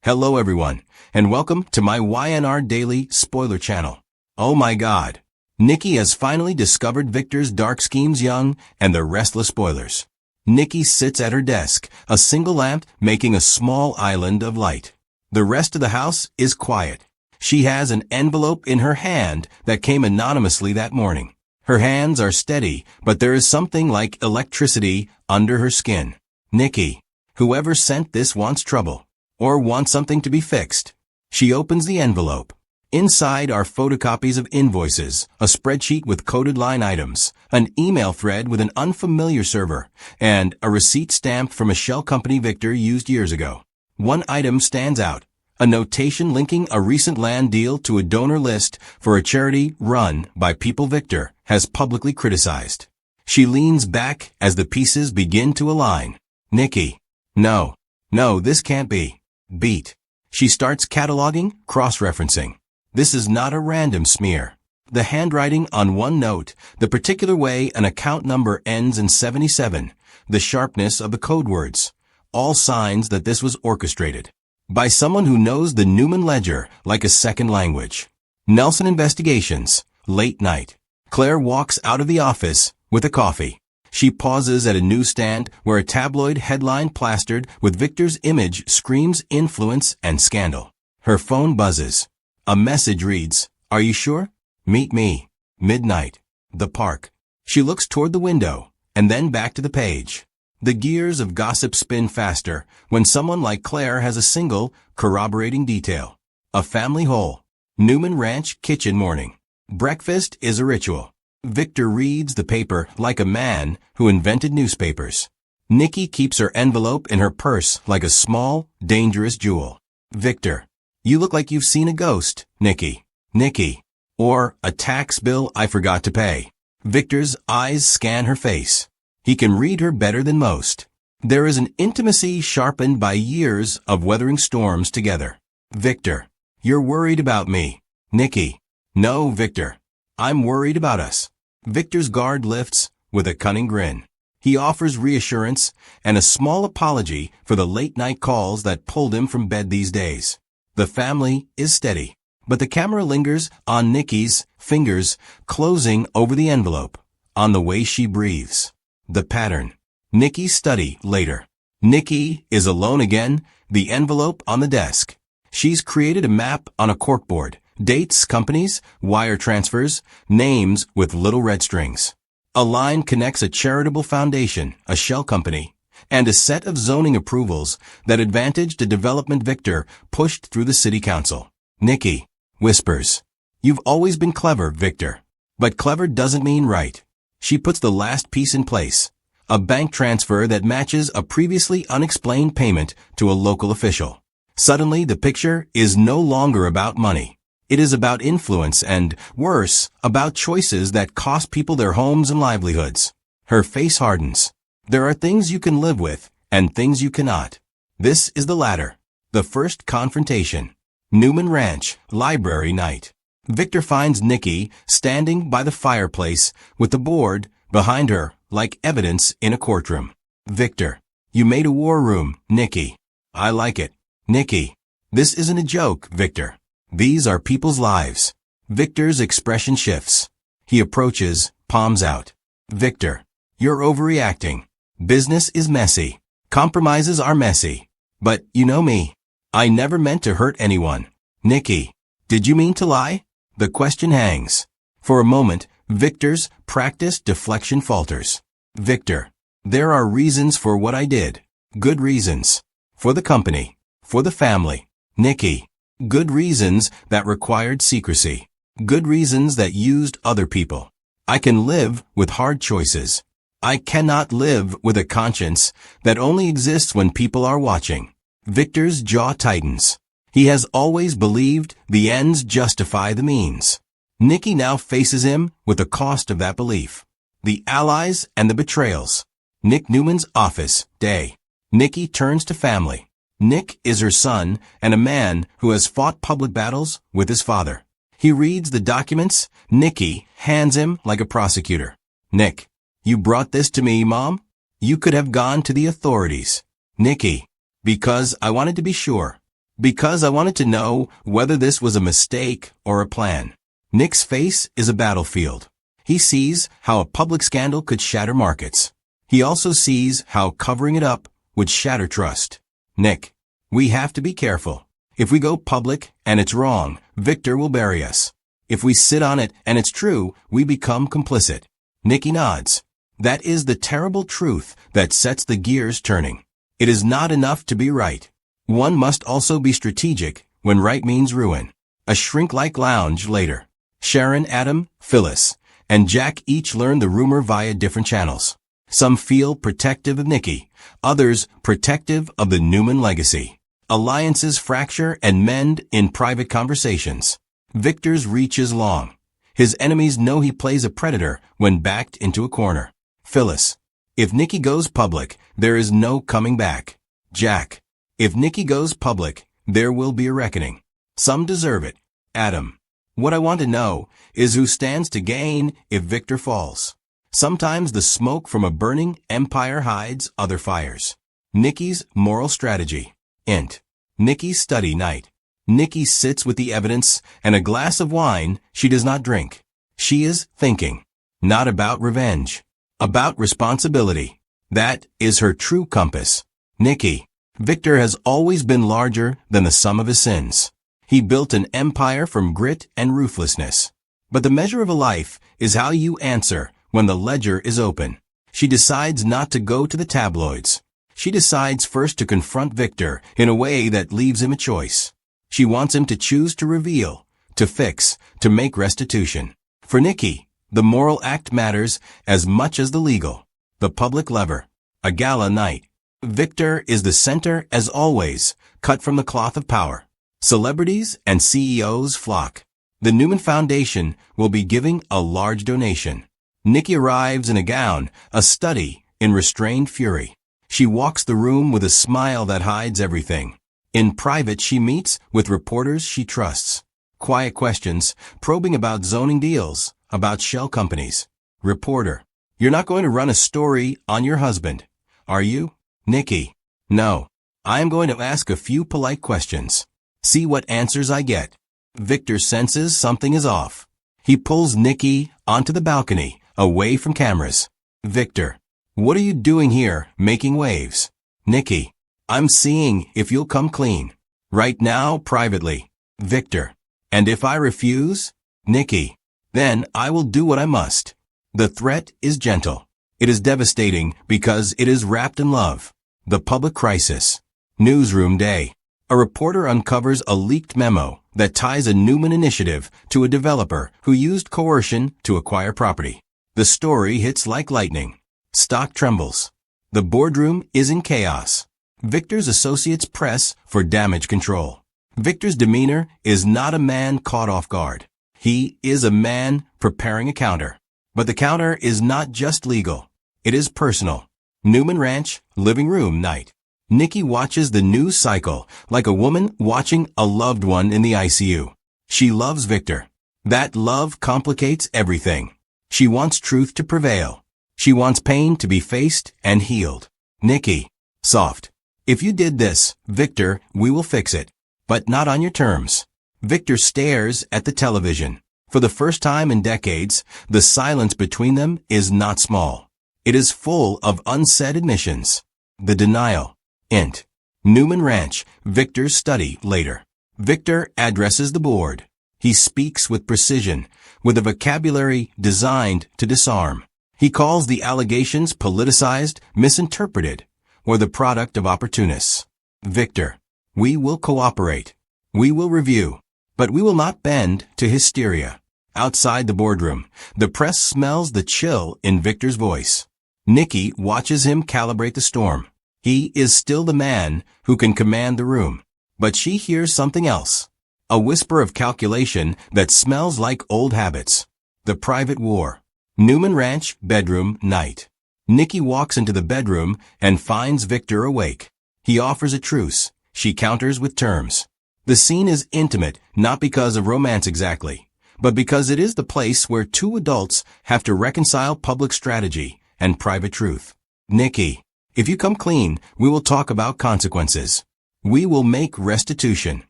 Hello everyone, and welcome to my YNR Daily Spoiler channel. Oh my god. Nikki has finally discovered Victor's dark schemes young and the restless spoilers. Nikki sits at her desk, a single lamp making a small island of light. The rest of the house is quiet. She has an envelope in her hand that came anonymously that morning. Her hands are steady, but there is something like electricity under her skin. Nikki. Whoever sent this wants trouble. Or wants something to be fixed. She opens the envelope. Inside are photocopies of invoices, a spreadsheet with coded line items, an email thread with an unfamiliar server, and a receipt stamped from a shell company Victor used years ago. One item stands out, a notation linking a recent land deal to a donor list for a charity run by people Victor has publicly criticized. She leans back as the pieces begin to align. Nikki. No, this can't be. Beat. She starts cataloging, cross-referencing. This is not a random smear. The handwriting on one note, the particular way an account number ends in 77, the sharpness of the code words, all signs that this was orchestrated by someone who knows the Newman ledger like a second language. Nelson Investigations, late night. Claire walks out of the office with a coffee. She pauses at a newsstand where a tabloid headline plastered with Victor's image screams influence and scandal. Her phone buzzes. A message reads, "Are you sure? Meet me. Midnight. The park." She looks toward the window and then back to the page. The gears of gossip spin faster when someone like Claire has a single, corroborating detail. A family whole. Newman Ranch kitchen morning. Breakfast is a ritual. Victor reads the paper like a man who invented newspapers. Nikki keeps her envelope in her purse like a small, dangerous jewel. Victor. You look like you've seen a ghost, Nikki. Nikki. Or a tax bill I forgot to pay. Victor's eyes scan her face. He can read her better than most. There is an intimacy sharpened by years of weathering storms together. Victor. You're worried about me. Nikki. No, Victor. I'm worried about us. Victor's guard lifts with a cunning grin. He offers reassurance and a small apology for the late-night calls that pulled him from bed these days. The family is steady, but the camera lingers on Nikki's fingers closing over the envelope, on the way she breathes. The pattern. Nikki's study later. Nikki is alone again, the envelope on the desk. She's created a map on a corkboard. Dates, companies, wire transfers, names with little red strings. A line connects a charitable foundation, a shell company, and a set of zoning approvals that advantaged a development Victor pushed through the city council. Nikki whispers, "You've always been clever, Victor. But clever doesn't mean right." She puts the last piece in place, a bank transfer that matches a previously unexplained payment to a local official. Suddenly, the picture is no longer about money. It is about influence and, worse, about choices that cost people their homes and livelihoods. Her face hardens. There are things you can live with and things you cannot. This is the latter. The first confrontation. Newman Ranch, library night. Victor finds Nikki standing by the fireplace with the board behind her like evidence in a courtroom. Victor. You made a war room, Nikki. I like it. Nikki. This isn't a joke, Victor. These are people's lives. Victor's expression shifts. He approaches, palms out. Victor. You're overreacting. Business is messy. Compromises are messy. But you know me. I never meant to hurt anyone. Nikki. Did you mean to lie? The question hangs. For a moment, Victor's practiced deflection falters. Victor. There are reasons for what I did. Good reasons. For the company. For the family. Nikki. Good reasons that required secrecy. Good reasons that used other people. I can live with hard choices. I cannot live with a conscience that only exists when people are watching. Victor's jaw tightens. He has always believed the ends justify the means. Nikki now faces him with the cost of that belief. The allies and the betrayals. Nick Newman's office, day. Nikki turns to family. Nick is her son and a man who has fought public battles with his father. He reads the documents Nikki hands him like a prosecutor. Nick. You brought this to me, Mom? You could have gone to the authorities. Nikki. Because I wanted to be sure. Because I wanted to know whether this was a mistake or a plan. Nick's face is a battlefield. He sees how a public scandal could shatter markets. He also sees how covering it up would shatter trust. Nick, we have to be careful. If we go public and it's wrong, Victor will bury us. If we sit on it and it's true, we become complicit. Nikki nods. That is the terrible truth that sets the gears turning. It is not enough to be right. One must also be strategic when right means ruin. A shrink-like lounge later. Sharon, Adam, Phyllis, and Jack each learn the rumor via different channels. Some feel protective of Nikki, others protective of the Newman legacy. Alliances fracture and mend in private conversations. Victor's reach is long. His enemies know he plays a predator when backed into a corner. Phyllis. If Nikki goes public, there is no coming back. Jack. If Nikki goes public, there will be a reckoning. Some deserve it. Adam. What I want to know is who stands to gain if Victor falls. Sometimes the smoke from a burning empire hides other fires. Nikki's moral strategy. Int. Nikki's study night. Nikki sits with the evidence and a glass of wine she does not drink. She is thinking. Not about revenge. About responsibility. That is her true compass. Nikki. Victor has always been larger than the sum of his sins. He built an empire from grit and ruthlessness. But the measure of a life is how you answer when the ledger is open. She decides not to go to the tabloids. She decides first to confront Victor in a way that leaves him a choice. She wants him to choose to reveal, to fix, to make restitution. For Nikki, the moral act matters as much as the legal. The public lever. A gala night. Victor is the center as always, cut from the cloth of power. Celebrities and CEOs flock. The Newman Foundation will be giving a large donation. Nikki arrives in a gown, a study in restrained fury. She walks the room with a smile that hides everything. In private, she meets with reporters she trusts. Quiet questions, probing about zoning deals, about shell companies. Reporter. You're not going to run a story on your husband, are you? Nikki. No. I am going to ask a few polite questions. See what answers I get. Victor senses something is off. He pulls Nikki onto the balcony, away from cameras. Victor. What are you doing here, making waves? Nikki. I'm seeing if you'll come clean. Right now, privately. Victor. And if I refuse? Nikki. Then I will do what I must. The threat is gentle. It is devastating because it is wrapped in love. The public crisis. Newsroom day. A reporter uncovers a leaked memo that ties a Newman initiative to a developer who used coercion to acquire property. The story hits like lightning. Stock trembles. The boardroom is in chaos. Victor's associates press for damage control. Victor's demeanor is not a man caught off guard. He is a man preparing a counter. But the counter is not just legal. It is personal. Newman Ranch, living room night. Nikki watches the news cycle like a woman watching a loved one in the ICU. She loves Victor. That love complicates everything. She wants truth to prevail. She wants pain to be faced and healed. Nikki. Soft. If you did this, Victor, we will fix it. But not on your terms. Victor stares at the television. For the first time in decades, the silence between them is not small. It is full of unsaid admissions. The denial. Int. Newman Ranch, Victor's study later. Victor addresses the board. He speaks with precision, with a vocabulary designed to disarm. He calls the allegations politicized, misinterpreted, or the product of opportunists. Victor. We will cooperate. We will review. But we will not bend to hysteria. Outside the boardroom, the press smells the chill in Victor's voice. Nikki watches him calibrate the storm. He is still the man who can command the room. But she hears something else. A whisper of calculation that smells like old habits. The private war. Newman Ranch, bedroom, night. Nikki walks into the bedroom and finds Victor awake. He offers a truce. She counters with terms. The scene is intimate, not because of romance exactly, but because it is the place where two adults have to reconcile public strategy and private truth. Nikki. If you come clean, we will talk about consequences. We will make restitution.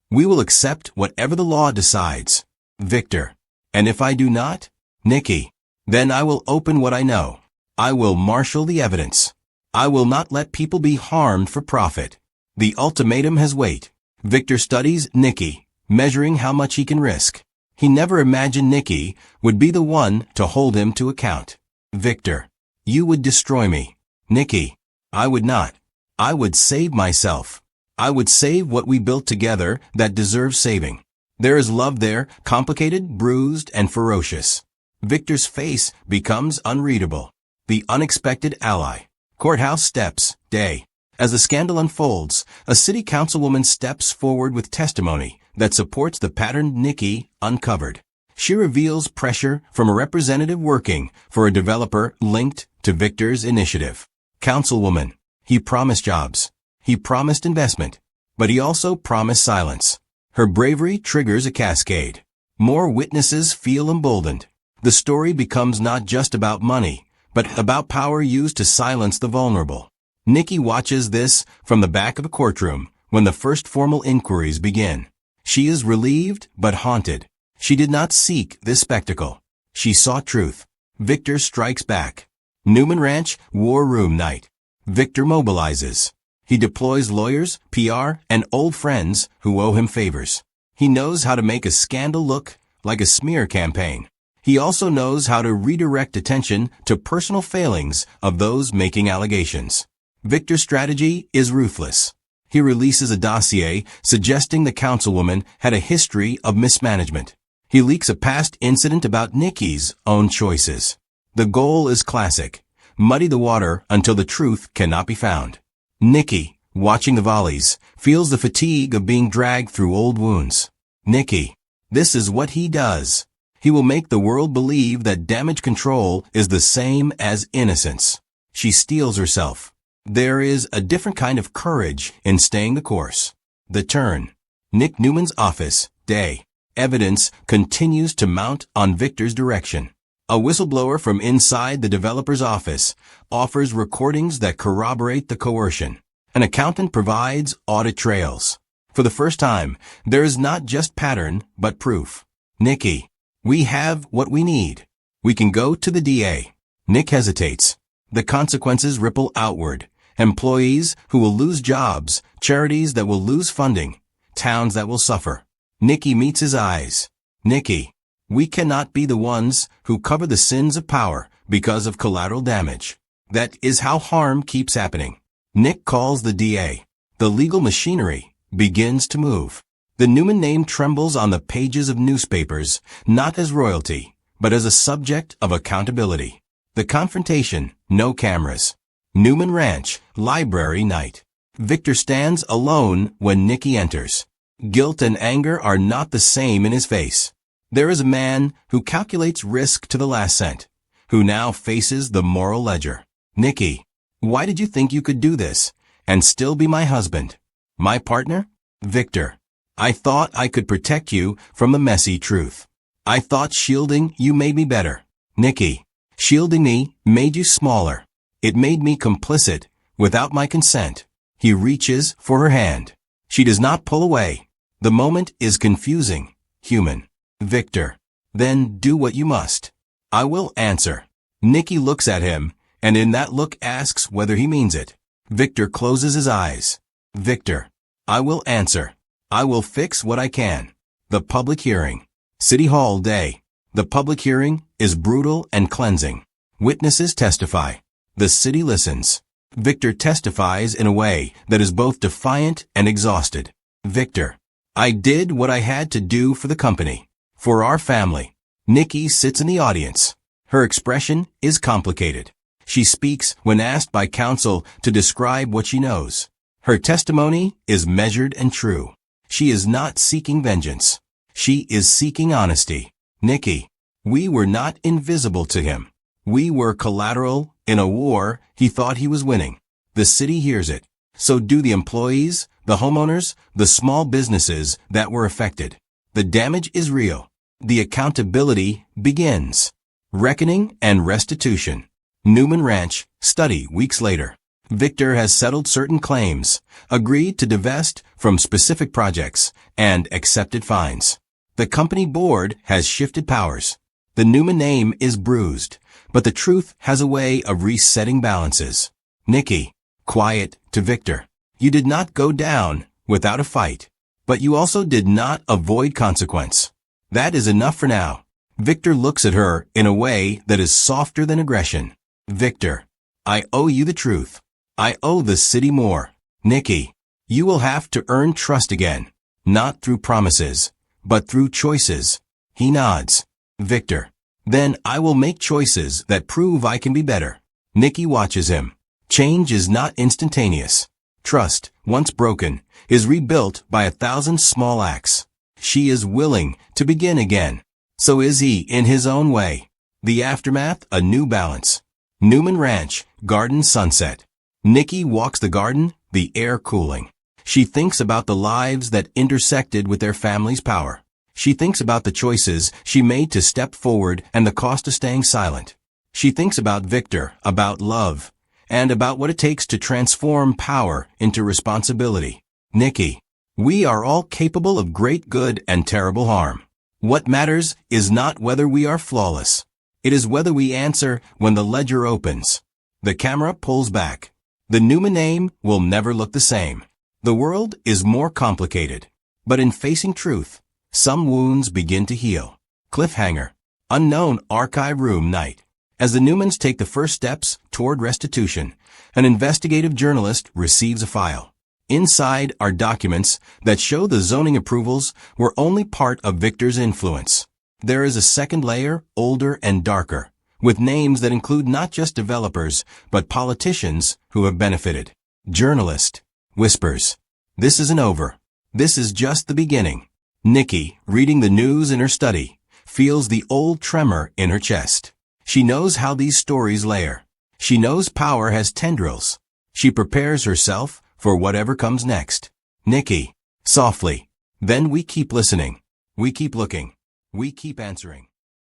We will accept whatever the law decides. Victor. And if I do not? Nikki. Then I will open what I know. I will marshal the evidence. I will not let people be harmed for profit. The ultimatum has weight. Victor studies Nikki, measuring how much he can risk. He never imagined Nikki would be the one to hold him to account. Victor. You would destroy me. Nikki. I would not. I would save myself. I would save what we built together that deserves saving. There is love there, complicated, bruised, and ferocious. Victor's face becomes unreadable. The unexpected ally. Courthouse steps, day. As the scandal unfolds, a city councilwoman steps forward with testimony that supports the pattern Nikki uncovered. She reveals pressure from a representative working for a developer linked to Victor's initiative. Councilwoman. He promised jobs. He promised investment. But he also promised silence. Her bravery triggers a cascade. More witnesses feel emboldened. The story becomes not just about money, but about power used to silence the vulnerable. Nikki watches this from the back of a courtroom when the first formal inquiries begin. She is relieved but haunted. She did not seek this spectacle. She sought truth. Victor strikes back. Newman Ranch War Room Night. Victor mobilizes. He deploys lawyers, PR, and old friends who owe him favors. He knows how to make a scandal look like a smear campaign. He also knows how to redirect attention to personal failings of those making allegations. Victor's strategy is ruthless. He releases a dossier suggesting the councilwoman had a history of mismanagement. He leaks a past incident about Nikki's own choices. The goal is classic. Muddy the water until the truth cannot be found. Nikki, watching the volleys, feels the fatigue of being dragged through old wounds. Nikki. This is what he does. He will make the world believe that damage control is the same as innocence. She steels herself. There is a different kind of courage in staying the course. The turn. Nick Newman's office, day. Evidence continues to mount on Victor's direction. A whistleblower from inside the developer's office offers recordings that corroborate the coercion. An accountant provides audit trails. For the first time, there is not just pattern, but proof. Nikki. We have what we need. We can go to the DA. Nick hesitates. The consequences ripple outward. Employees who will lose jobs, charities that will lose funding, towns that will suffer. Nikki meets his eyes. Nikki. We cannot be the ones who cover the sins of power because of collateral damage. That is how harm keeps happening. Nick calls the DA. The legal machinery begins to move. The Newman name trembles on the pages of newspapers, not as royalty, but as a subject of accountability. The confrontation, no cameras. Newman Ranch, library night. Victor stands alone when Nikki enters. Guilt and anger are not the same in his face. There is a man who calculates risk to the last cent, who now faces the moral ledger. Nikki, why did you think you could do this and still be my husband? My partner? Victor. I thought I could protect you from the messy truth. I thought shielding you made me better. Nikki. Shielding me made you smaller. It made me complicit without my consent. He reaches for her hand. She does not pull away. The moment is confusing, human. Victor. Then do what you must. I will answer. Nikki looks at him, and in that look asks whether he means it. Victor closes his eyes. Victor. I will answer. I will fix what I can. The public hearing. City Hall day. The public hearing is brutal and cleansing. Witnesses testify. The city listens. Victor testifies in a way that is both defiant and exhausted. Victor. I did what I had to do for the company. For our family. Nikki sits in the audience. Her expression is complicated. She speaks when asked by counsel to describe what she knows. Her testimony is measured and true. She is not seeking vengeance. She is seeking honesty. Nikki. We were not invisible to him. We were collateral in a war he thought he was winning. The city hears it. So do the employees, the homeowners, the small businesses that were affected. The damage is real. The accountability begins. Reckoning and restitution. Newman Ranch, study weeks later. Victor has settled certain claims, agreed to divest from specific projects, and accepted fines. The company board has shifted powers. The Newman name is bruised, but the truth has a way of resetting balances. Nikki, quiet to Victor. You did not go down without a fight, but you also did not avoid consequence. That is enough for now. Victor looks at her in a way that is softer than aggression. Victor, I owe you the truth. I owe the city more. Nikki, you will have to earn trust again, not through promises, but through choices. He nods. Victor, then I will make choices that prove I can be better. Nikki watches him. Change is not instantaneous. Trust, once broken, is rebuilt by 1,000 small acts. She is willing to begin again. So is he in his own way. The aftermath, a new balance. Newman Ranch, garden sunset. Nikki walks the garden, the air cooling. She thinks about the lives that intersected with their family's power. She thinks about the choices she made to step forward and the cost of staying silent. She thinks about Victor, about love, and about what it takes to transform power into responsibility. Nikki, we are all capable of great good and terrible harm. What matters is not whether we are flawless. It is whether we answer when the ledger opens. The camera pulls back. The Newman name will never look the same. The world is more complicated. But in facing truth, some wounds begin to heal. Cliffhanger. Unknown archive room night. As the Newmans take the first steps toward restitution, an investigative journalist receives a file. Inside are documents that show the zoning approvals were only part of Victor's influence. There is a second layer, older and darker, with names that include not just developers, but politicians who have benefited. Journalist whispers, "This isn't over. This is just the beginning." Nikki, reading the news in her study, feels the old tremor in her chest. She knows how these stories layer. She knows power has tendrils. She prepares herself for whatever comes next. Nikki, softly. Then we keep listening. We keep looking. We keep answering.